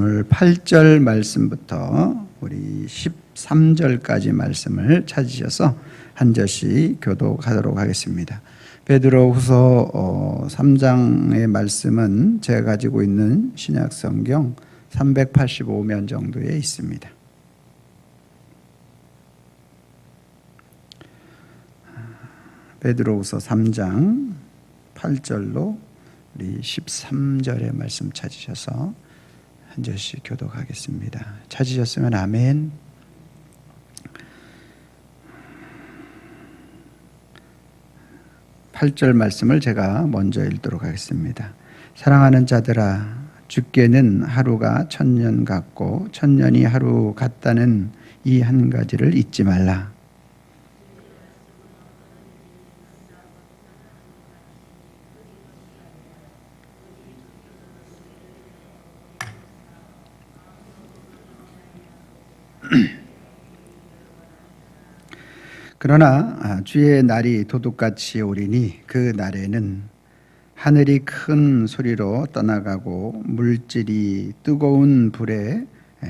오늘 8절 말씀부터 우리 13절까지 말씀을 찾으셔서 한 절씩 교독하도록 하겠습니다. 베드로후서 3장의 말씀은 제가 가지고 있는 신약성경 385면 정도에 있습니다. 베드로후서 3장 8절로 우리 13절의 말씀 찾으셔서 한 절씩 교독하겠습니다. 찾으셨으면 아멘. 팔 절 말씀을 제가 먼저 읽도록 하겠습니다. 사랑하는 자들아, 주께는 하루가 천년 같고 천년이 하루 같다는 이 한 가지를 잊지 말라. 그러나 주의 날이 도둑같이 오리니 그 날에는 하늘이 큰 소리로 떠나가고 물질이 뜨거운 불에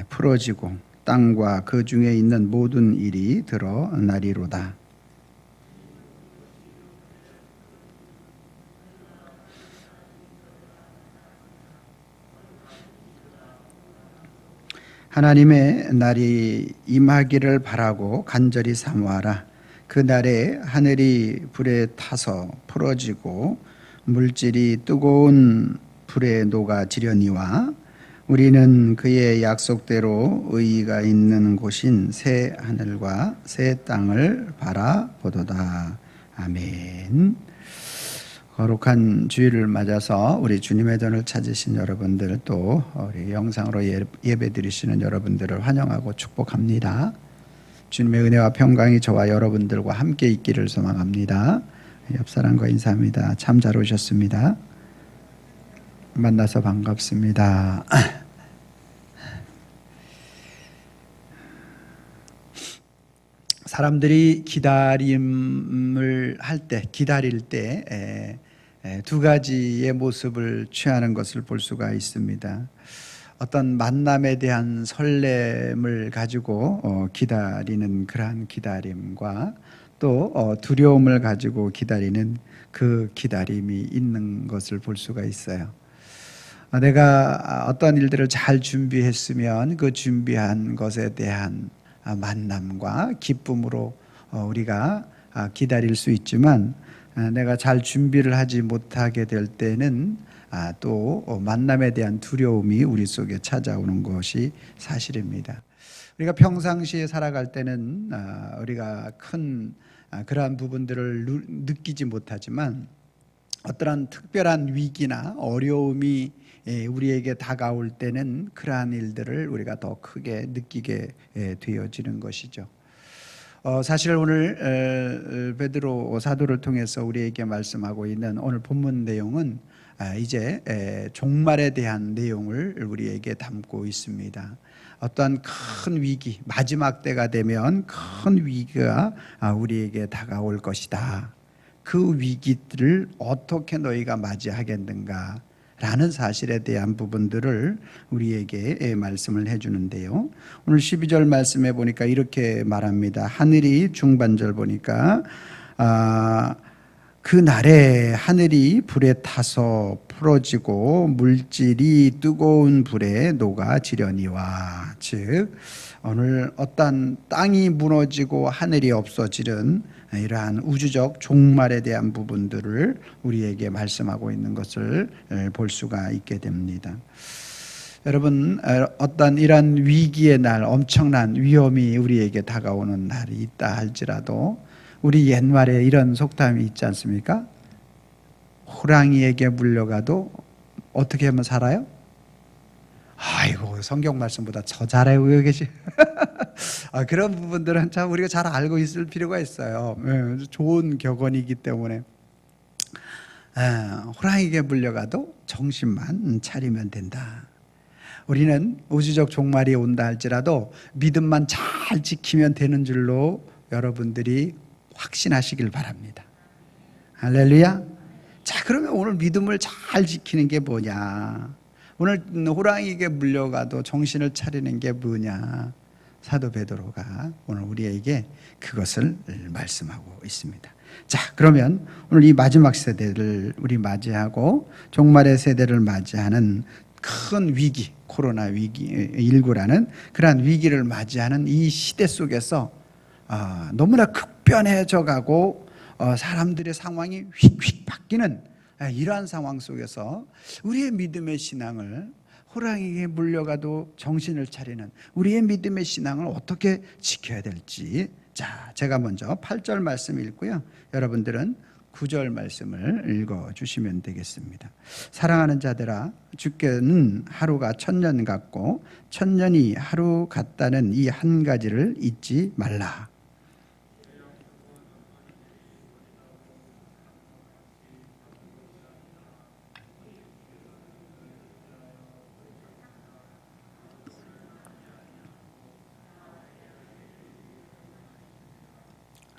풀어지고 땅과 그 중에 있는 모든 일이 드러나리로다. 하나님의 날이 임하기를 바라고 간절히 사모하라. 그 날에 하늘이 불에 타서 풀어지고 물질이 뜨거운 불에 녹아지려니와 우리는 그의 약속대로 의의가 있는 곳인 새 하늘과 새 땅을 바라보도다. 아멘. 거룩한 주일을 맞아서 우리 주님의 전을 찾으신 여러분들, 또 우리 영상으로 예배 드리시는 여러분들을 환영하고 축복합니다. 주님의 은혜와 평강이 저와 여러분들과 함께 있기를 소망합니다. 옆 사람과 인사합니다. 참 잘 오셨습니다. 만나서 반갑습니다. 사람들이 기다림을 할 때, 기다릴 때 두 가지의 모습을 취하는 것을 볼 수가 있습니다. 어떤 만남에 대한 설렘을 가지고 기다리는 그러한 기다림과 또 두려움을 가지고 기다리는 그 기다림이 있는 것을 볼 수가 있어요. 내가 어떤 일들을 잘 준비했으면 그 준비한 것에 대한 만남과 기쁨으로 우리가 기다릴 수 있지만, 내가 잘 준비를 하지 못하게 될 때는 또 만남에 대한 두려움이 우리 속에 찾아오는 것이 사실입니다. 우리가 평상시에 살아갈 때는 우리가 큰 그러한 부분들을 느끼지 못하지만, 어떠한 특별한 위기나 어려움이 우리에게 다가올 때는 그러한 일들을 우리가 더 크게 느끼게 되어지는 것이죠. 사실 오늘 베드로 사도를 통해서 우리에게 말씀하고 있는 오늘 본문 내용은 이제 종말에 대한 내용을 우리에게 담고 있습니다. 어떠한 큰 위기, 마지막 때가 되면 큰 위기가 우리에게 다가올 것이다. 그 위기들을 어떻게 너희가 맞이하겠는가 라는 사실에 대한 부분들을 우리에게 말씀을 해주는데요. 오늘 12절 말씀에 보니까 이렇게 말합니다. 하늘이, 중반절 보니까 그 날에 하늘이 불에 타서 풀어지고 물질이 뜨거운 불에 녹아지려니와, 즉 오늘 어떤 땅이 무너지고 하늘이 없어지는 이러한 우주적 종말에 대한 부분들을 우리에게 말씀하고 있는 것을 볼 수가 있게 됩니다. 여러분, 어떤 이런 위기의 날, 엄청난 위험이 우리에게 다가오는 날이 있다 할지라도 우리 옛말에 이런 속담이 있지 않습니까? 호랑이에게 물려가도 어떻게 하면 살아요? 아이고, 성경 말씀보다 더 잘 알고 계시. 그런 부분들은 참 우리가 잘 알고 있을 필요가 있어요. 좋은 격언이기 때문에. 호랑이에게 물려가도 정신만 차리면 된다. 우리는 우주적 종말이 온다 할지라도 믿음만 잘 지키면 되는 줄로 여러분들이 확신하시길 바랍니다. 할렐루야. 자, 그러면 오늘 믿음을 잘 지키는 게 뭐냐? 오늘 호랑이에게 물려가도 정신을 차리는 게 뭐냐? 사도 베드로가 오늘 우리에게 그것을 말씀하고 있습니다. 자, 그러면 오늘 이 마지막 세대를 우리 맞이하고 종말의 세대를 맞이하는 큰 위기, 코로나 위기 19라는 그러한 위기를 맞이하는 이 시대 속에서 너무나 급변해져 가고 사람들의 상황이 휙휙 바뀌는 이러한 상황 속에서 우리의 믿음의 신앙을 호랑이에게 물려가도 정신을 차리는 우리의 믿음의 신앙을 어떻게 지켜야 될지, 자, 제가 먼저 8절 말씀 읽고요, 여러분들은 9절 말씀을 읽어주시면 되겠습니다. 사랑하는 자들아, 주께는 하루가 천년 같고 천년이 하루 같다는 이 한 가지를 잊지 말라.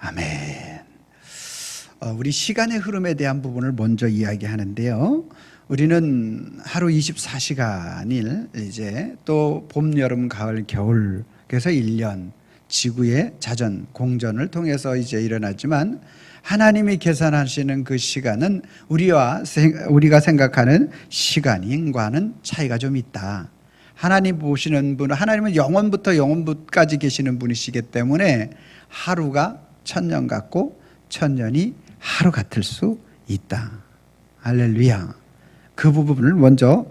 아멘. 우리 시간의 흐름에 대한 부분을 먼저 이야기하는데요. 우리는 하루 24시간일 이제 또 봄, 여름, 가을, 겨울, 그래서 1년 지구의 자전 공전을 통해서 이제 일어나지만, 하나님이 계산하시는 그 시간은 우리가 생각하는 시간과는 차이가 좀 있다. 하나님 보시는 분은, 하나님은 영원부터 영원까지 계시는 분이시기 때문에 하루가 천년 같고 천년이 하루 같을 수 있다. 할렐루야. 그 부분을 먼저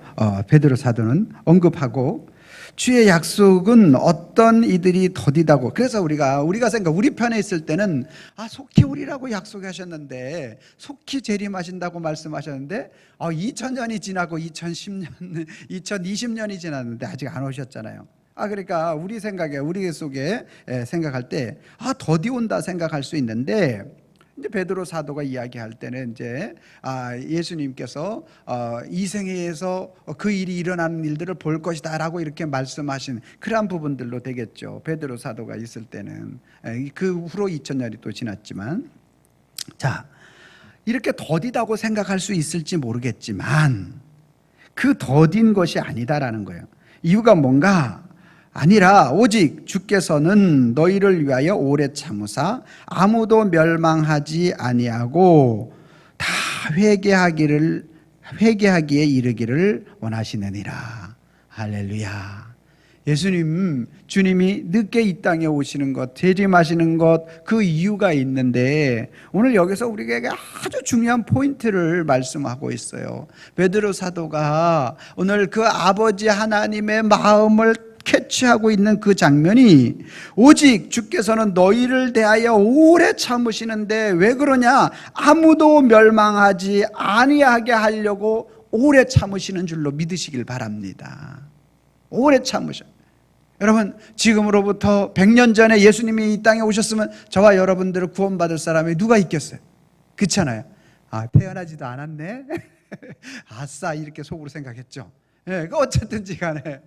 베드로 사도는 언급하고, 주의 약속은 어떤 이들이 더디다고. 그래서 우리가 생각, 우리 편에 있을 때는 속히 우리라고 약속하셨는데, 속히 재림하신다고 말씀하셨는데 2000년이 지나고 2010년 2020년이 지났는데 아직 안 오셨잖아요. 그러니까 우리 생각에, 우리 속에 생각할 때 더디 온다 생각할 수 있는데, 이제 베드로 사도가 이야기할 때는 이제 예수님께서 이 생애에서 그 일이 일어나는 일들을 볼 것이다라고 이렇게 말씀하신 그러한 부분들로 되겠죠. 베드로 사도가 있을 때는 그 후로 2000년이 또 지났지만, 자, 이렇게 더디다고 생각할 수 있을지 모르겠지만 그 더딘 것이 아니다라는 거예요. 이유가 뭔가 아니라 오직 주께서는 너희를 위하여 오래 참으사 아무도 멸망하지 아니하고 다 회개하기에 이르기를 원하시느니라. 할렐루야. 주님이 늦게 이 땅에 오시는 것, 재림하시는 것, 그 이유가 있는데, 오늘 여기서 우리에게 아주 중요한 포인트를 말씀하고 있어요. 베드로 사도가 오늘 그 아버지 하나님의 마음을 캐치하고 있는 그 장면이, 오직 주께서는 너희를 대하여 오래 참으시는데 왜 그러냐? 아무도 멸망하지 아니하게 하려고 오래 참으시는 줄로 믿으시길 바랍니다. 오래 참으셔. 여러분, 지금으로부터 100년 전에 예수님이 이 땅에 오셨으면 저와 여러분들을 구원받을 사람이 누가 있겠어요? 그렇잖아요. 태어나지도 않았네. 아싸, 이렇게 속으로 생각했죠. 어쨌든지 간에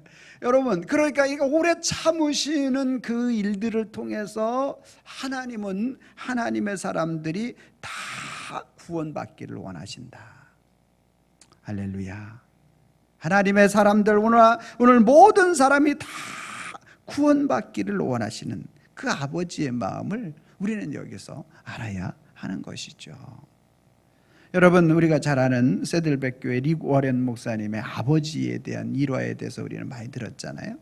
여러분, 그러니까 이거 오래 참으시는 그 일들을 통해서 하나님은 하나님의 사람들이 다 구원받기를 원하신다. 할렐루야. 하나님의 사람들, 오늘 모든 사람이 다 구원받기를 원하시는 그 아버지의 마음을 우리는 여기서 알아야 하는 것이죠. 여러분, 우리가 잘 아는 세들백 교회 릭 워렌 목사님의 아버지에 대한 일화에 대해서 우리는 많이 들었잖아요.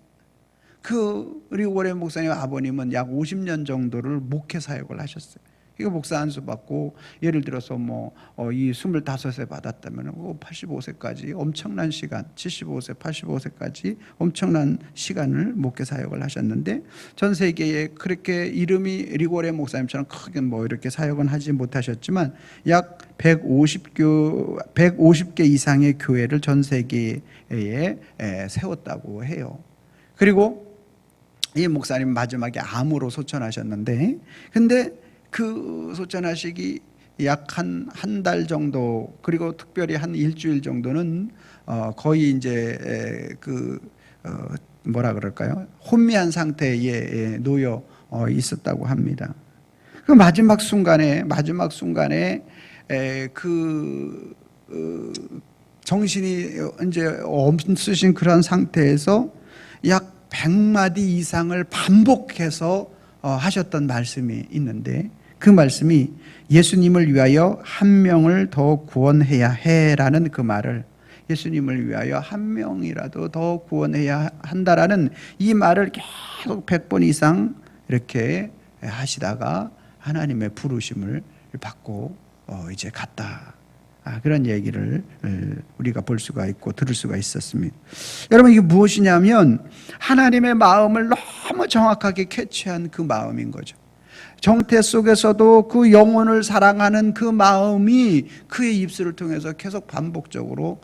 그 릭 워렌 목사님 아버님은 약 50년 정도를 목회 사역을 하셨어요. 이거 목사 안수 받고, 예를 들어서 이 25세 받았다면 85세까지 엄청난 시간, 75세, 85세까지 엄청난 시간을 목회 사역을 하셨는데, 전 세계에 그렇게 이름이 릭 워렌 목사님처럼 크게 이렇게 사역은 하지 못하셨지만 약 150개 이상의 교회를 전 세계에 세웠다고 해요. 그리고 이 목사님 마지막에 암으로 소천하셨는데, 근데 그 소천하시기 약 한 달 정도, 그리고 특별히 한 일주일 정도는 거의 이제 뭐라 그럴까요? 혼미한 상태에 놓여 있었다고 합니다. 그 마지막 순간에 정신이 이제 없으신 그런 상태에서 약 100마디 이상을 반복해서 하셨던 말씀이 있는데, 그 말씀이 예수님을 위하여 한 명을 더 구원해야 해라는 그 말을, 예수님을 위하여 한 명이라도 더 구원해야 한다라는 이 말을 계속 100번 이상 이렇게 하시다가 하나님의 부르심을 받고 이제 갔다. 그런 얘기를 우리가 볼 수가 있고 들을 수가 있었습니다. 여러분, 이게 무엇이냐면 하나님의 마음을 너무 정확하게 캐치한 그 마음인 거죠. 정태 속에서도 그 영혼을 사랑하는 그 마음이 그의 입술을 통해서 계속 반복적으로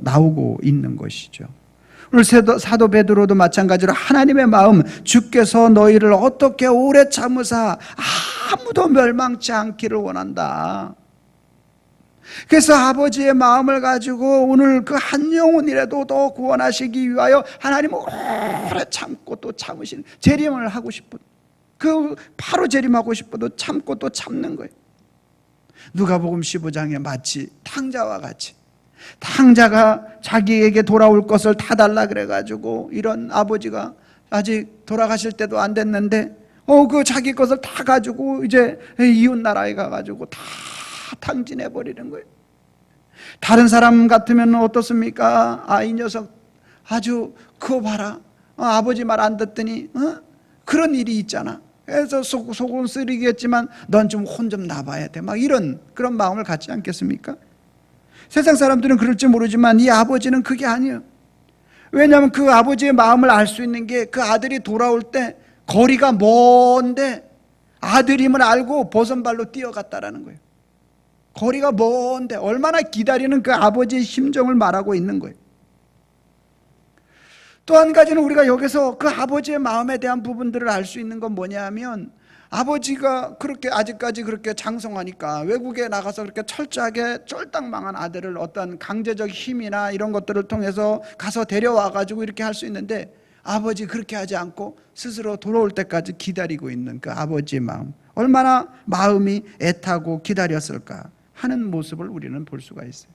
나오고 있는 것이죠. 오늘 사도 베드로도 마찬가지로 하나님의 마음, 주께서 너희를 어떻게 오래 참으사 아무도 멸망치 않기를 원한다. 그래서 아버지의 마음을 가지고 오늘 그 한 영혼이라도 더 구원하시기 위하여 하나님은 오래 참고 또 참으시는, 재림을 하고 싶은, 그 바로 재림하고 싶어도 참고 또 참는 거예요. 누가복음 15장에 마치 탕자와 같이, 탕자가 자기에게 돌아올 것을 다 달라 그래가지고, 이런 아버지가 아직 돌아가실 때도 안 됐는데 그 자기 것을 다 가지고 이제 이웃 나라에 가가지고 다 탕진해 버리는 거예요. 다른 사람 같으면 어떻습니까? 이 녀석 아주 그거 봐라, 아버지 말 안 듣더니 그런 일이 있잖아. 그래서 속은 쓰리겠지만 넌 좀 혼 좀 나봐야 돼, 막 이런 그런 마음을 갖지 않겠습니까? 세상 사람들은 그럴지 모르지만 이 아버지는 그게 아니에요. 왜냐하면 그 아버지의 마음을 알 수 있는 게 그 아들이 돌아올 때 거리가 먼데 아들임을 알고 버선발로 뛰어갔다라는 거예요. 거리가 먼데 얼마나 기다리는 그 아버지의 심정을 말하고 있는 거예요. 또 한 가지는 우리가 여기서 그 아버지의 마음에 대한 부분들을 알 수 있는 건 뭐냐면, 아버지가 그렇게 아직까지 그렇게 장성하니까 외국에 나가서 그렇게 철저하게 쫄딱망한 아들을 어떤 강제적 힘이나 이런 것들을 통해서 가서 데려와 가지고 이렇게 할 수 있는데, 아버지 그렇게 하지 않고 스스로 돌아올 때까지 기다리고 있는 그 아버지의 마음, 얼마나 마음이 애타고 기다렸을까 하는 모습을 우리는 볼 수가 있어요.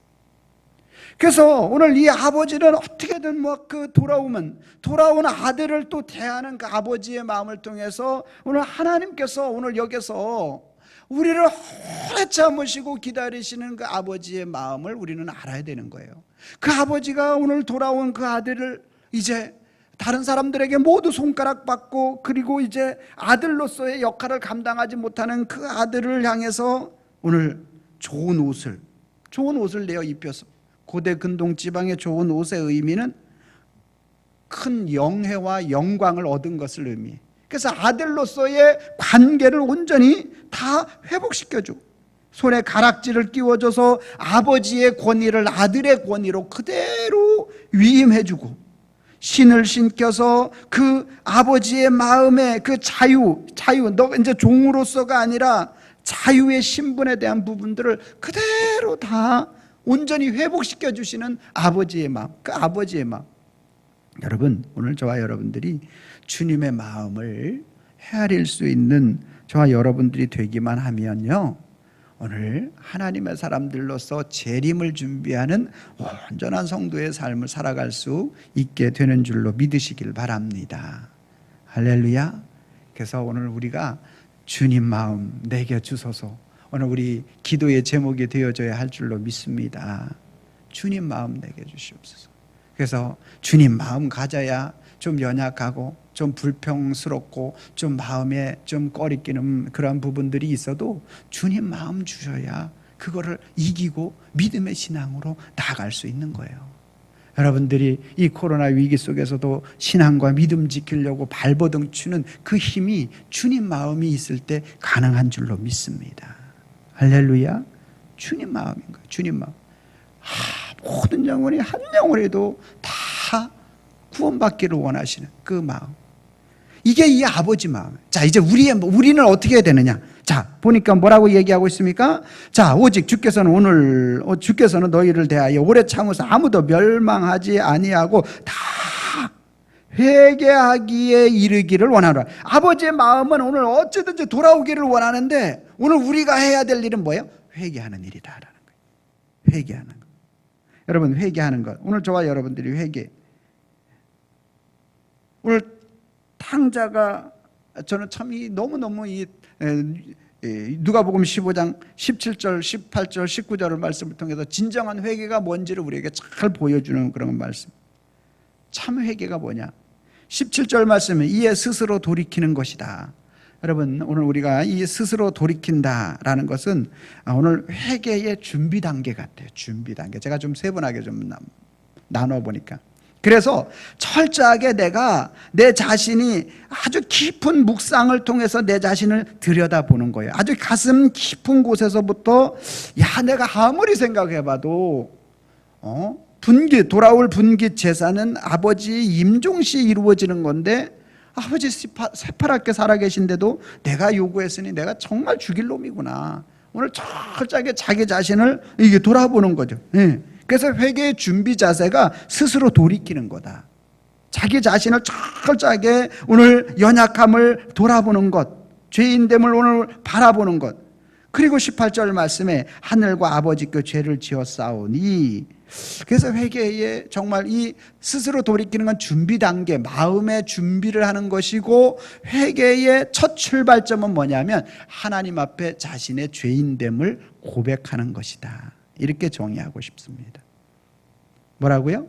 그래서 오늘 이 아버지는 어떻게든 그 돌아온 아들을 또 대하는 그 아버지의 마음을 통해서 오늘 하나님께서 오늘 여기서 우리를 오래 참으시고 기다리시는 그 아버지의 마음을 우리는 알아야 되는 거예요. 그 아버지가 오늘 돌아온 그 아들을 이제 다른 사람들에게 모두 손가락 받고, 그리고 이제 아들로서의 역할을 감당하지 못하는 그 아들을 향해서 오늘 좋은 옷을 내어 입혀서, 고대 근동 지방의 좋은 옷의 의미는 큰 영예와 영광을 얻은 것을 의미해. 그래서 아들로서의 관계를 온전히 다 회복시켜주고, 손에 가락지를 끼워줘서 아버지의 권위를 아들의 권위로 그대로 위임해주고, 신을 신겨서 그 아버지의 마음의 그 자유, 너 이제 종으로서가 아니라 자유의 신분에 대한 부분들을 그대로 다 온전히 회복시켜 주시는 아버지의 마음, 그 아버지의 마음. 여러분, 오늘 저와 여러분들이 주님의 마음을 헤아릴 수 있는 저와 여러분들이 되기만 하면요, 오늘 하나님의 사람들로서 재림을 준비하는 온전한 성도의 삶을 살아갈 수 있게 되는 줄로 믿으시길 바랍니다. 할렐루야. 그래서 오늘 우리가 주님 마음 내게 주소서, 오늘 우리 기도의 제목이 되어져야 할 줄로 믿습니다. 주님 마음 내게 주시옵소서. 그래서 주님 마음 가져야 좀 연약하고 좀 불평스럽고 좀 마음에 좀 꺼리끼는 그런 부분들이 있어도 주님 마음 주셔야 그거를 이기고 믿음의 신앙으로 나아갈 수 있는 거예요. 여러분들이 이 코로나 위기 속에서도 신앙과 믿음 지키려고 발버둥 치는 그 힘이 주님 마음이 있을 때 가능한 줄로 믿습니다. 할렐루야. 주님 마음인 거예요. 주님 마음. 모든 영혼이 한 영혼에도 다 구원받기를 원하시는 그 마음, 이게 이 아버지 마음. 자, 이제 우리는 어떻게 해야 되느냐? 자, 보니까 뭐라고 얘기하고 있습니까? 자, 오직 주께서는 너희를 대하여 오래 참으사 아무도 멸망하지 아니하고 다 회개하기에 이르기를 원하노라. 아버지의 마음은 오늘 어찌든지 돌아오기를 원하는데, 오늘 우리가 해야 될 일은 뭐예요? 회개하는 일이다라는 거예요. 회개하는 거. 여러분, 회개하는 것. 오늘 저와 여러분들이 회개. 오늘 탕자가 저는 참 너무너무 누가복음 15장 17절, 18절, 19절의 말씀을 통해서 진정한 회개가 뭔지를 우리에게 잘 보여주는 그런 말씀. 참 회개가 뭐냐? 17절 말씀은 이에 스스로 돌이키는 것이다. 여러분, 오늘 우리가 이 스스로 돌이킨다라는 것은 오늘 회개의 준비 단계 같아요. 준비 단계. 제가 좀 세분하게 좀 나눠보니까. 그래서 철저하게 내가 내 자신이 아주 깊은 묵상을 통해서 내 자신을 들여다보는 거예요. 아주 가슴 깊은 곳에서부터 내가 아무리 생각해봐도 돌아올 분깃 제사는 아버지 임종시에 이루어지는 건데 아버지 새파랗게 살아계신데도 내가 요구했으니 내가 정말 죽일 놈이구나. 오늘 철저하게 자기 자신을 이게 돌아보는 거죠. 그래서 회개의 준비 자세가 스스로 돌이키는 거다. 자기 자신을 철저하게 오늘 연약함을 돌아보는 것, 죄인됨을 오늘 바라보는 것. 그리고 18절 말씀에 하늘과 아버지께 죄를 지었사오니, 그래서 회개에 정말 이 스스로 돌이키는 건 준비 단계, 마음의 준비를 하는 것이고, 회개의 첫 출발점은 뭐냐면 하나님 앞에 자신의 죄인됨을 고백하는 것이다. 이렇게 정의하고 싶습니다. 뭐라고요?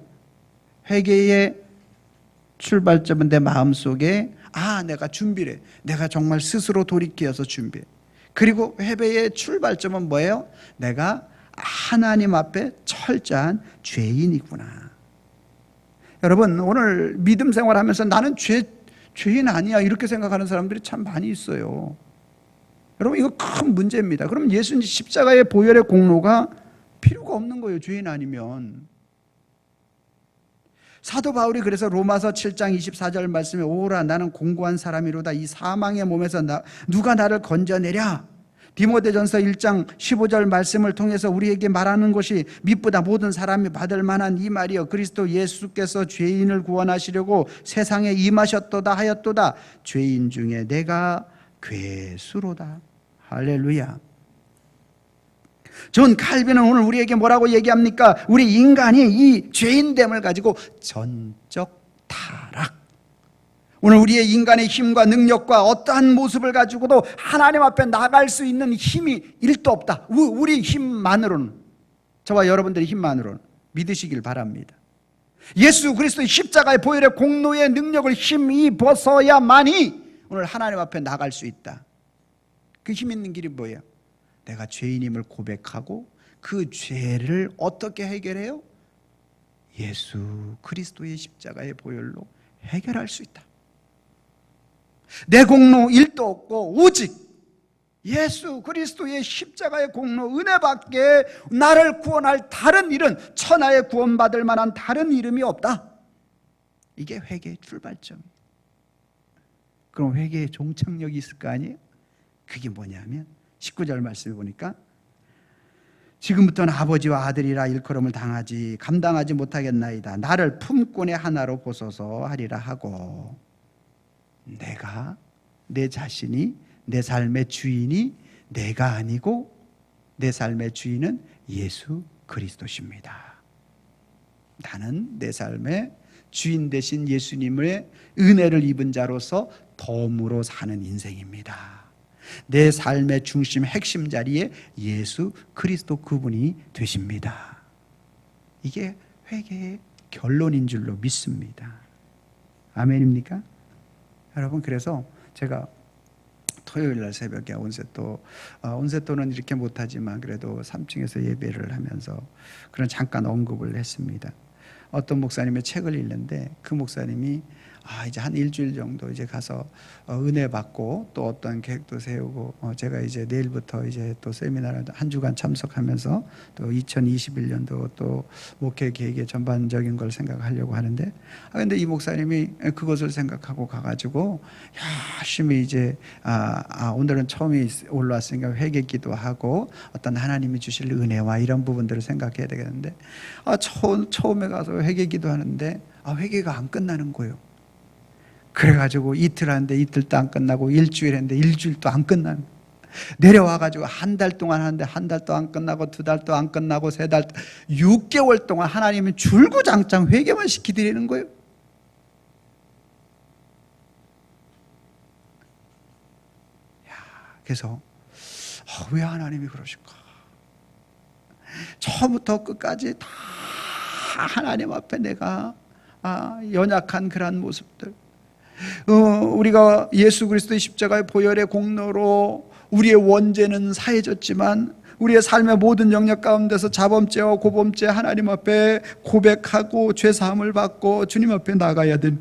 회개의 출발점은 내 마음속에 내가 준비를 해. 내가 정말 스스로 돌이켜서 준비해. 그리고 회개의 출발점은 뭐예요? 내가 하나님 앞에 철저한 죄인이구나. 여러분, 오늘 믿음 생활하면서 나는 죄인 아니야 이렇게 생각하는 사람들이 참 많이 있어요. 여러분, 이거 큰 문제입니다. 그럼 예수님 십자가의 보혈의 공로가 필요가 없는 거예요. 죄인 아니면. 사도 바울이 그래서 로마서 7장 24절 말씀에 오라 나는 공고한 사람이로다. 이 사망의 몸에서 누가 나를 건져내랴. 디모데전서 1장 15절 말씀을 통해서 우리에게 말하는 것이 믿보다 모든 사람이 받을 만한 이 말이여 그리스도 예수께서 죄인을 구원하시려고 세상에 임하셨도다 하였도다. 죄인 중에 내가 괴수로다. 할렐루야. 존 칼빈은 오늘 우리에게 뭐라고 얘기합니까? 우리 인간이 이 죄인됨을 가지고 전적 타락. 오늘 우리의 인간의 힘과 능력과 어떠한 모습을 가지고도 하나님 앞에 나갈 수 있는 힘이 1도 없다. 우리 힘만으로는, 저와 여러분들의 힘만으로는 믿으시길 바랍니다. 예수 그리스도의 십자가의 보혈의 공로의 능력을 힘입어서야만이 오늘 하나님 앞에 나갈 수 있다. 그 힘 있는 길이 뭐예요? 내가 죄인임을 고백하고 그 죄를 어떻게 해결해요? 예수 그리스도의 십자가의 보혈로 해결할 수 있다. 내 공로 1도 없고 오직 예수 그리스도의 십자가의 공로 은혜밖에 나를 구원할 다른 일은 천하에 구원받을 만한 다른 이름이 없다. 이게 회개의 출발점이에요. 그럼 회개의 종착역이 있을 거 아니에요? 그게 뭐냐면 19절 말씀에 보니까 지금부터는 아버지와 아들이라 일컬음을 당하지 감당하지 못하겠나이다. 나를 품꾼의 하나로 보소서 하리라 하고, 내가 내 자신이 내 삶의 주인이 내가 아니고 내 삶의 주인은 예수 그리스도십니다. 나는 내 삶의 주인 되신 예수님의 은혜를 입은 자로서 덤으로 사는 인생입니다. 내 삶의 중심 핵심 자리에 예수 그리스도 그분이 되십니다. 이게 회개의 결론인 줄로 믿습니다. 아멘입니까? 여러분, 그래서 제가 토요일날 새벽에 온세토는 이렇게 못하지만 그래도 3층에서 예배를 하면서 그런 잠깐 언급을 했습니다. 어떤 목사님의 책을 읽는데 그 목사님이 이제 한 일주일 정도 이제 가서 은혜 받고 또 어떤 계획도 세우고 제가 이제 내일부터 이제 또 세미나를 한 주간 참석하면서 또 2021년도 또 목회 계획의 전반적인 걸 생각하려고 하는데 근데 이 목사님이 그것을 생각하고 가가지고 열심히 이제 오늘은 처음에 올라왔으니까 회개 기도하고 어떤 하나님이 주실 은혜와 이런 부분들을 생각해야 되겠는데 처음에 가서 회개 기도하는데 회개가 안 끝나는 거예요. 그래가지고 이틀 하는데 이틀도 안 끝나고 일주일 했는데 일주일도 안 끝나는 거예요. 내려와가지고 한 달 동안 하는데 한 달도 안 끝나고 두 달도 안 끝나고 세 달, 6개월 동안 하나님은 줄구장창 회개만 시키드리는 거예요. 그래서 왜 하나님이 그러실까? 처음부터 끝까지 다 하나님 앞에 내가 연약한 그러한 모습들, 우리가 예수 그리스도의 십자가의 보혈의 공로로 우리의 원죄는 사해졌지만 우리의 삶의 모든 영역 가운데서 자범죄와 고범죄 하나님 앞에 고백하고 죄사함을 받고 주님 앞에 나가야 된,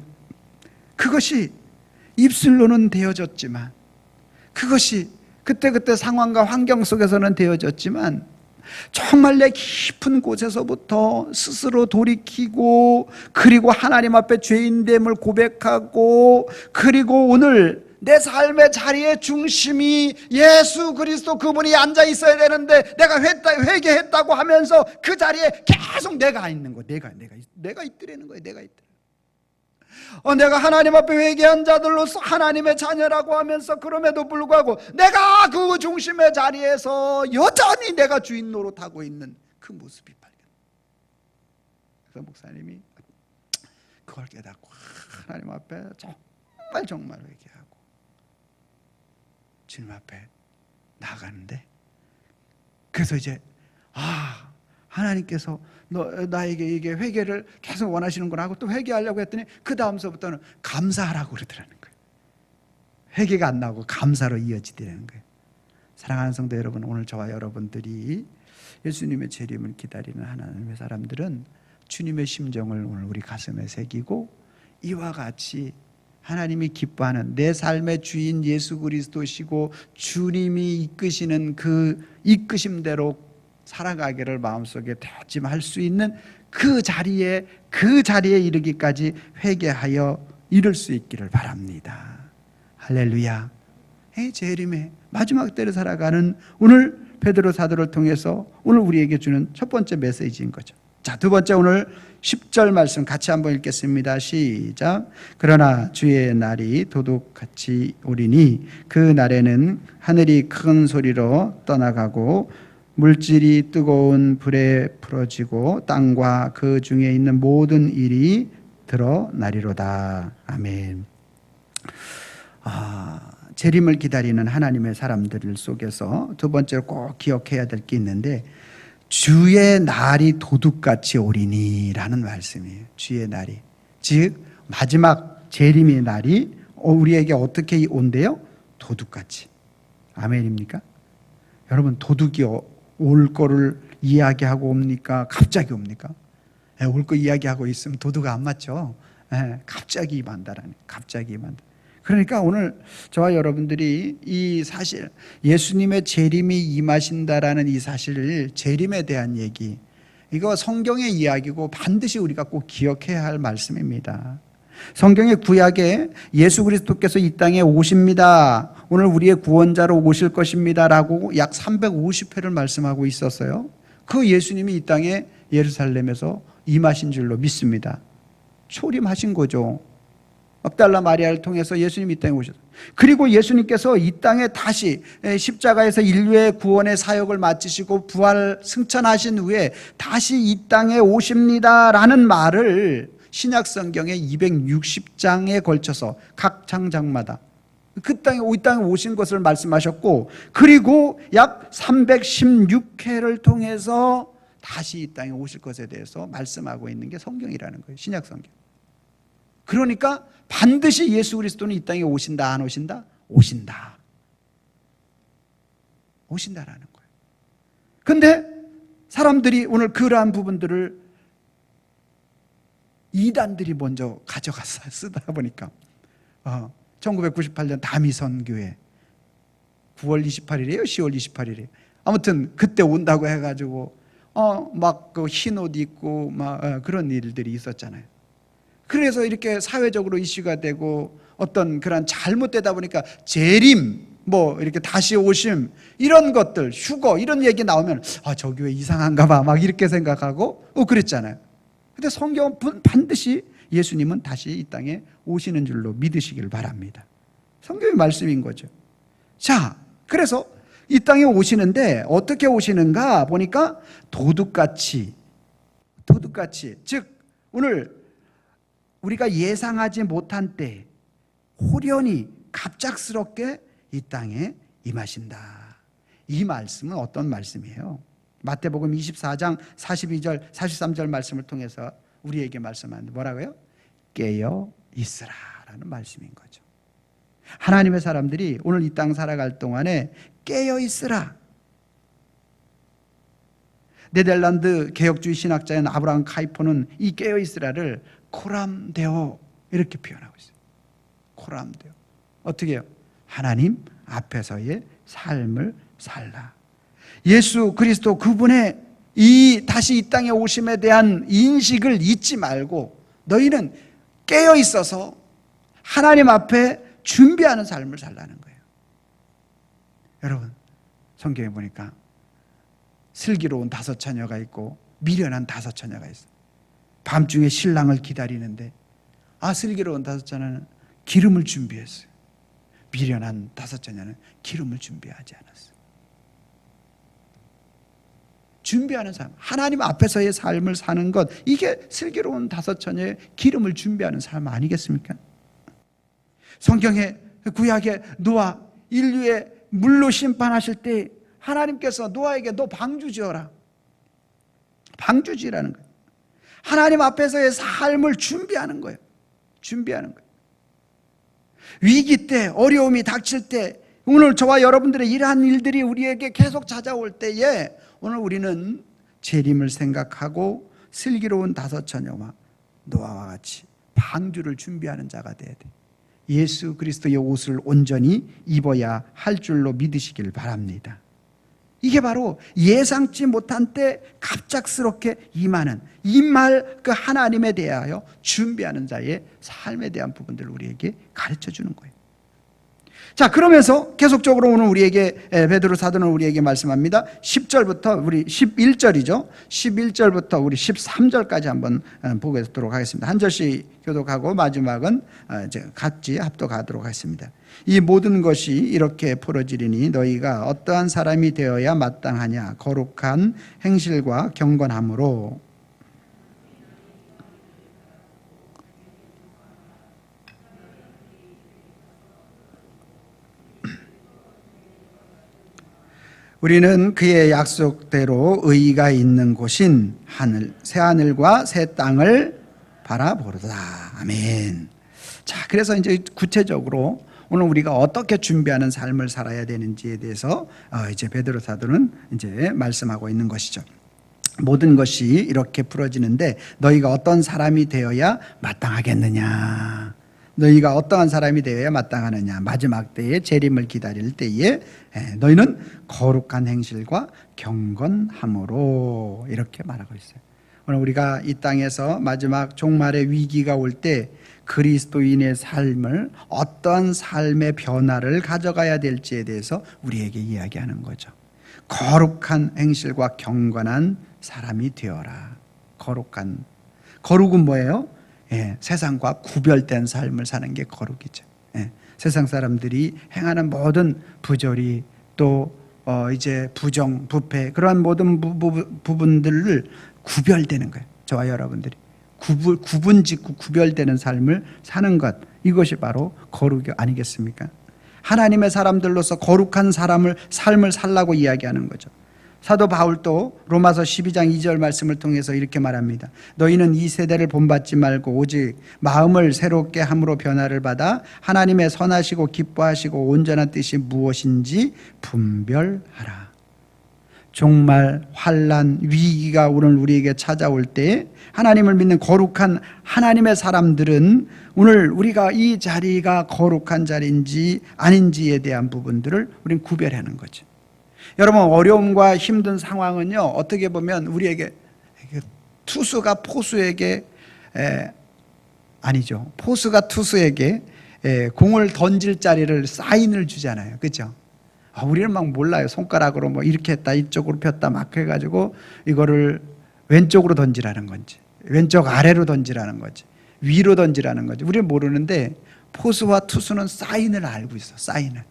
그것이 입술로는 되어졌지만, 그것이 그때그때 상황과 환경 속에서는 되어졌지만, 정말 내 깊은 곳에서부터 스스로 돌이키고, 그리고 하나님 앞에 죄인됨을 고백하고, 그리고 오늘 내 삶의 자리의 중심이 예수 그리스도 그분이 앉아 있어야 되는데 내가 회개했다고 하면서 그 자리에 계속 내가 있는 거, 내가 있더라는 거예요. 내가 하나님 앞에 회개한 자들로서 하나님의 자녀라고 하면서, 그럼에도 불구하고 내가 그 중심의 자리에서 여전히 내가 주인 노릇하고 있는 그 모습이 발견. 그래서 목사님이 그걸 깨닫고 하나님 앞에 정말 회개하고 주님 앞에 나가는데, 그래서 이제 하나님께서 나에게 이게 회개를 계속 원하시는구나 하고 또 회개하려고 했더니 그 다음서부터는 감사하라고 그러더라는 거예요. 회개가 안 나오고 감사로 이어지더라는 거예요. 사랑하는 성도 여러분, 오늘 저와 여러분들이 예수님의 재림을 기다리는 하나님의 사람들은 주님의 심정을 오늘 우리 가슴에 새기고, 이와 같이 하나님이 기뻐하는 내 삶의 주인 예수 그리스도시고 주님이 이끄시는 그 이끄심대로 살아가기를 마음속에 다짐할 수 있는 그 자리에 이르기까지 회개하여 이룰 수 있기를 바랍니다. 할렐루야. 재림의 마지막 때를 살아가는 오늘 베드로 사도를 통해서 오늘 우리에게 주는 첫 번째 메시지인 거죠. 자, 두 번째, 오늘 10절 말씀 같이 한번 읽겠습니다. 시작. 그러나 주의 날이 도둑같이 오리니 그 날에는 하늘이 큰 소리로 떠나가고 물질이 뜨거운 불에 풀어지고 땅과 그 중에 있는 모든 일이 드러나리로다. 아멘. 재림을 기다리는 하나님의 사람들 속에서 두 번째로 꼭 기억해야 될 게 있는데, 주의 날이 도둑같이 오리니 라는 말씀이에요. 주의 날이, 즉 마지막 재림의 날이 우리에게 어떻게 온대요? 도둑같이. 아멘입니까? 여러분, 도둑이 올 거를 이야기하고 옵니까? 갑자기 옵니까? 올 거 이야기하고 있으면 도둑 안 맞죠? 갑자기 임한다라는, 갑자기 임한다. 그러니까 오늘 저와 여러분들이 이 사실, 예수님의 재림이 임하신다라는 이 사실, 재림에 대한 얘기, 이거 성경의 이야기고 반드시 우리가 꼭 기억해야 할 말씀입니다. 성경의 구약에 예수 그리스도께서 이 땅에 오십니다, 오늘 우리의 구원자로 오실 것입니다 라고 약 350회를 말씀하고 있었어요. 그 예수님이 이 땅에 예루살렘에서 임하신 줄로 믿습니다. 초림하신 거죠. 막달라 마리아를 통해서 예수님이 이 땅에 오셨어요. 그리고 예수님께서 이 땅에 다시 십자가에서 인류의 구원의 사역을 마치시고 부활 승천하신 후에 다시 이 땅에 오십니다라는 말을 신약 성경의 260장에 걸쳐서 각 장마다 이 땅에 오신 것을 말씀하셨고, 그리고 약 316회를 통해서 다시 이 땅에 오실 것에 대해서 말씀하고 있는 게 성경이라는 거예요. 신약 성경. 그러니까 반드시 예수 그리스도는 이 땅에 오신다, 안 오신다? 오신다. 오신다라는 거예요. 그런데 사람들이 오늘 그러한 부분들을 이단들이 먼저 가져갔어요. 쓰다 보니까 1998년 다미선교회 9월 28일이에요? 10월 28일이에요? 아무튼 그때 온다고 해가지고 막 그 흰 옷 입고 막 그런 일들이 있었잖아요. 그래서 이렇게 사회적으로 이슈가 되고 어떤 그런 잘못되다 보니까 재림, 이렇게 다시 오심, 이런 것들, 휴거, 이런 얘기 나오면 저 교회 이상한가 봐 막 이렇게 생각하고 그랬잖아요. 근데 성경은 반드시 예수님은 다시 이 땅에 오시는 줄로 믿으시길 바랍니다. 성경의 말씀인 거죠. 자, 그래서 이 땅에 오시는데 어떻게 오시는가 보니까 도둑같이, 즉 오늘 우리가 예상하지 못한 때 호련히 갑작스럽게 이 땅에 임하신다. 이 말씀은 어떤 말씀이에요? 마태복음 24장 42절 43절 말씀을 통해서 우리에게 말씀하는데 뭐라고요? 깨어 있으라 라는 말씀인 거죠. 하나님의 사람들이 오늘 이 땅 살아갈 동안에 깨어 있으라. 네덜란드 개혁주의 신학자인 아브라함 카이퍼는 이 깨어 있으라를 코람데오 이렇게 표현하고 있어요. 코람데오. 어떻게 해요? 하나님 앞에서의 삶을 살라. 예수 그리스도 그분의 다시 이 땅에 오심에 대한 인식을 잊지 말고 너희는 깨어 있어서 하나님 앞에 준비하는 삶을 살라는 거예요. 여러분, 성경에 보니까 슬기로운 5 처녀가 있고 미련한 5 처녀가 있어요. 밤중에 신랑을 기다리는데 슬기로운 5 처녀는 기름을 준비했어요. 미련한 5 처녀는 기름을 준비하지 않았어요. 준비하는 삶, 하나님 앞에서의 삶을 사는 것, 이게 슬기로운 5 처녀의 기름을 준비하는 삶 아니겠습니까? 성경의 구약의 노아, 인류의 물로 심판하실 때 하나님께서 노아에게 너 방주 지어라. 방주 지으라는 거예요. 하나님 앞에서의 삶을 준비하는 거예요. 준비하는 거예요. 위기 때, 어려움이 닥칠 때, 오늘 저와 여러분들의 이러한 일들이 우리에게 계속 찾아올 때에 오늘 우리는 재림을 생각하고 슬기로운 5 처녀와 노아와 같이 방주를 준비하는 자가 돼야 돼. 예수 그리스도의 옷을 온전히 입어야 할 줄로 믿으시길 바랍니다. 이게 바로 예상치 못한 때 갑작스럽게 임하는 임할 그 하나님에 대하여 준비하는 자의 삶에 대한 부분들을 우리에게 가르쳐 주는 거예요. 자, 그러면서 계속적으로 오늘 우리에게 베드로 사도는 우리에게 말씀합니다. 10절부터 우리 11절이죠. 11절부터 우리 13절까지 한번 보도록 하겠습니다. 한 절씩 교독하고 마지막은 이제 같이 합독하도록 하겠습니다. 이 모든 것이 이렇게 풀어지리니 너희가 어떠한 사람이 되어야 마땅하냐? 거룩한 행실과 경건함으로 우리는 그의 약속대로 의가 있는 곳인 새 하늘과 새 땅을 바라보르다. 아멘. 자, 그래서 이제 구체적으로 오늘 우리가 어떻게 준비하는 삶을 살아야 되는지에 대해서 이제 베드로 사도는 이제 말씀하고 있는 것이죠. 모든 것이 이렇게 풀어지는데 너희가 어떤 사람이 되어야 마땅하겠느냐? 너희가 어떠한 사람이 되어야 마땅하느냐? 마지막 때에 재림을 기다릴 때에 너희는 거룩한 행실과 경건함으로 이렇게 말하고 있어요. 오늘 우리가 이 땅에서 마지막 종말의 위기가 올 때 그리스도인의 삶을 어떤 삶의 변화를 가져가야 될지에 대해서 우리에게 이야기하는 거죠. 거룩한 행실과 경건한 사람이 되어라. 거룩은 뭐예요? 세상과 구별된 삶을 사는 게 거룩이죠. 세상 사람들이 행하는 모든 부조리 또 이제 부정, 부패 그러한 모든 부분들을 구별되는 거예요. 저와 여러분들이 구분짓고 구별되는 삶을 사는 것, 이것이 바로 거룩이 아니겠습니까? 하나님의 사람들로서 거룩한 삶을 살라고 이야기하는 거죠. 사도 바울도 로마서 12장 2절 말씀을 통해서 이렇게 말합니다. 너희는 이 세대를 본받지 말고 오직 마음을 새롭게 함으로 변화를 받아 하나님의 선하시고 기뻐하시고 온전한 뜻이 무엇인지 분별하라. 종말, 환난, 위기가 오늘 우리에게 찾아올 때 하나님을 믿는 거룩한 하나님의 사람들은 오늘 우리가 이 자리가 거룩한 자리인지 아닌지에 대한 부분들을 우리는 구별하는 거죠. 여러분, 어려움과 힘든 상황은요, 어떻게 보면 우리에게 투수가 포수에게 아니죠. 포수가 투수에게 공을 던질 자리를 사인을 주잖아요. 그렇죠? 우리는 막 몰라요. 손가락으로 뭐 이렇게 했다 이쪽으로 폈다 막 해가지고 이거를 왼쪽으로 던지라는 건지 왼쪽 아래로 던지라는 거지 위로 던지라는 거지 우리는 모르는데 포수와 투수는 사인을 알고 있어. 사인을.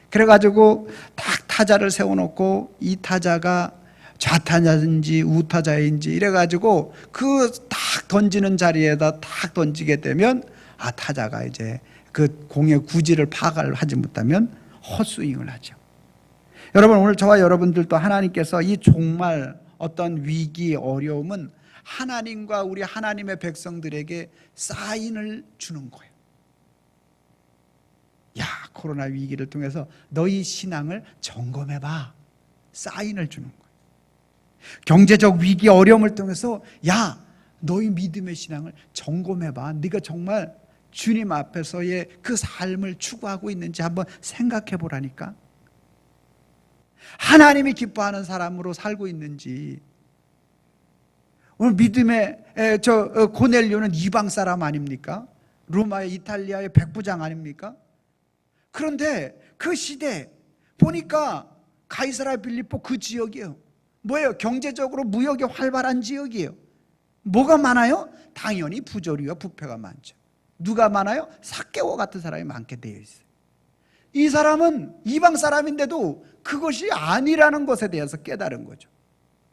그래가지고 딱 타자를 세워놓고 이 타자가 좌타자인지 우타자인지 이래가지고 그 딱 던지는 자리에다 딱 던지게 되면 타자가 이제 그 공의 구질을 파악을 하지 못하면 헛스윙을 하죠. 여러분, 오늘 저와 여러분들도 하나님께서 이 정말 어떤 위기, 어려움은 하나님과 우리 하나님의 백성들에게 사인을 주는 거예요. 야, 코로나 위기를 통해서 너희 신앙을 점검해봐. 사인을 주는 거예요. 경제적 위기, 어려움을 통해서 야, 너희 믿음의 신앙을 점검해봐. 네가 정말 주님 앞에서의 그 삶을 추구하고 있는지 한번 생각해 보라니까. 하나님이 기뻐하는 사람으로 살고 있는지. 오늘 믿음의 고넬료는 이방 사람 아닙니까? 로마의 이탈리아의 백부장 아닙니까? 그런데 그 시대 보니까 가이사랴 빌립보 그 지역이에요. 뭐예요? 경제적으로 무역이 활발한 지역이에요. 뭐가 많아요? 당연히 부조리와 부패가 많죠. 누가 많아요? 삭개오 같은 사람이 많게 되어 있어요. 이 사람은 이방 사람인데도 그것이 아니라는 것에 대해서 깨달은 거죠.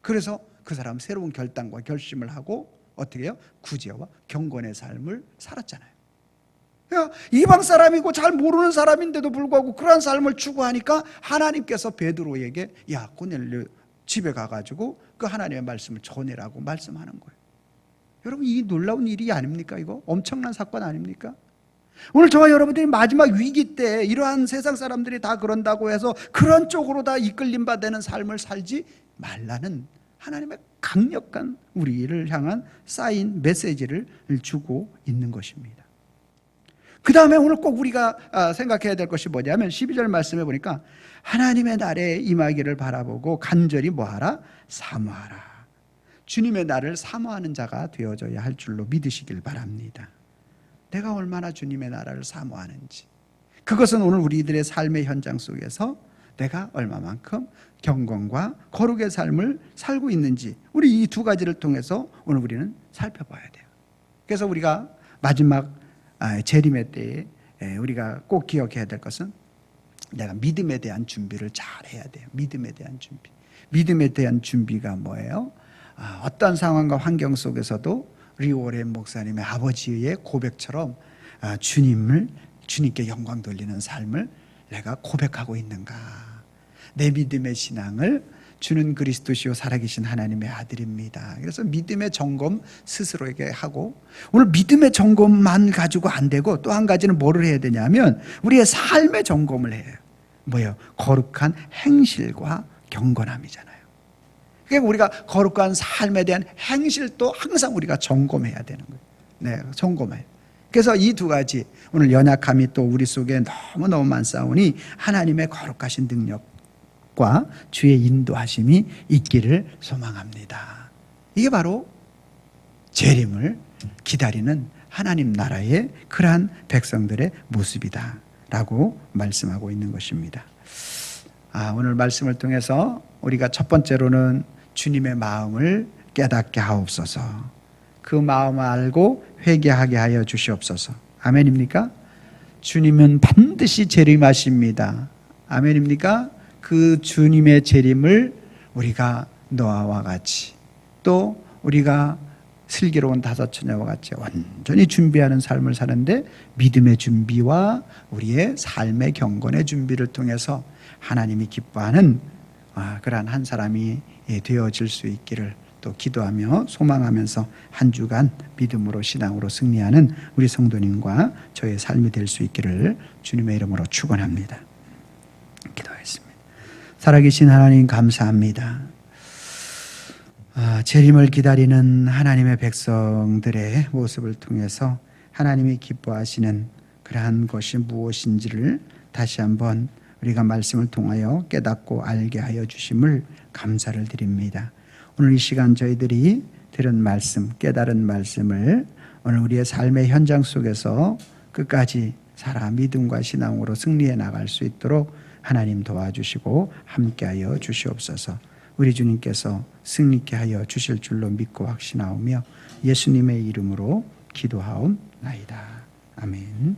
그래서 그 사람 새로운 결단과 결심을 하고 어떻게 해요? 구제와 경건의 삶을 살았잖아요. 이방 사람이고 잘 모르는 사람인데도 불구하고 그러한 삶을 추구하니까 하나님께서 베드로에게 야, 고넬료 집에 가가지고 그 하나님의 말씀을 전해라고 말씀하는 거예요. 여러분, 이 놀라운 일이 아닙니까? 이거 엄청난 사건 아닙니까? 오늘 저와 여러분들이 마지막 위기 때 이러한 세상 사람들이 다 그런다고 해서 그런 쪽으로 다 이끌림 받는 삶을 살지 말라는 하나님의 강력한 우리를 향한 사인 메시지를 주고 있는 것입니다. 그 다음에 오늘 꼭 우리가 생각해야 될 것이 뭐냐면 12절 말씀에 보니까 하나님의 날에 임하기를 바라보고 간절히 뭐하라? 사모하라. 주님의 날을 사모하는 자가 되어져야 할 줄로 믿으시길 바랍니다. 내가 얼마나 주님의 나라를 사모하는지, 그것은 오늘 우리들의 삶의 현장 속에서 내가 얼마만큼 경건과 거룩의 삶을 살고 있는지, 우리 이 두 가지를 통해서 오늘 우리는 살펴봐야 돼요. 그래서 우리가 마지막 재림의 때에 우리가 꼭 기억해야 될 것은 내가 믿음에 대한 준비를 잘 해야 돼요. 믿음에 대한 준비. 믿음에 대한 준비가 뭐예요? 어떤 상황과 환경 속에서도 리오렌 목사님의 아버지의 고백처럼 주님께 영광 돌리는 삶을 내가 고백하고 있는가? 내 믿음의 신앙을 주는 그리스도시요 살아계신 하나님의 아들입니다. 그래서 믿음의 점검 스스로에게 하고, 오늘 믿음의 점검만 가지고 안 되고 또 한 가지는 뭐를 해야 되냐면 우리의 삶의 점검을 해요. 뭐예요? 거룩한 행실과 경건함이잖아요. 그러니까 우리가 거룩한 삶에 대한 행실도 항상 우리가 점검해야 되는 거예요. 네, 점검해요. 그래서 이 두 가지, 오늘 연약함이 또 우리 속에 너무너무 많사오니 하나님의 거룩하신 능력과 주의 인도하심이 있기를 소망합니다. 이게 바로 재림을 기다리는 하나님 나라의 그러한 백성들의 모습이다 라고 말씀하고 있는 것입니다. 오늘 말씀을 통해서 우리가 첫 번째로는 주님의 마음을 깨닫게 하옵소서, 그 마음을 알고 회개하게 하여 주시옵소서. 아멘입니까? 주님은 반드시 재림하십니다. 아멘입니까? 그 주님의 재림을 우리가 노아와 같이, 또 우리가 슬기로운 다섯 처녀와 같이 완전히 준비하는 삶을 사는데, 믿음의 준비와 우리의 삶의 경건의 준비를 통해서 하나님이 기뻐하는 그러한 한 사람이 되어질 수 있기를 또 기도하며 소망하면서 한 주간 믿음으로 신앙으로 승리하는 우리 성도님과 저의 삶이 될 수 있기를 주님의 이름으로 축원합니다. 기도하겠습니다. 살아계신 하나님 감사합니다. 재림을 기다리는 하나님의 백성들의 모습을 통해서 하나님이 기뻐하시는 그러한 것이 무엇인지를 다시 한번 우리가 말씀을 통하여 깨닫고 알게 하여 주심을 감사를 드립니다. 오늘 이 시간 저희들이 들은 말씀, 깨달은 말씀을 오늘 우리의 삶의 현장 속에서 끝까지 살아 믿음과 신앙으로 승리해 나갈 수 있도록 하나님 도와주시고 함께하여 주시옵소서. 우리 주님께서 승리케 하여 주실 줄로 믿고 확신하오며 예수님의 이름으로 기도하옵나이다. 아멘.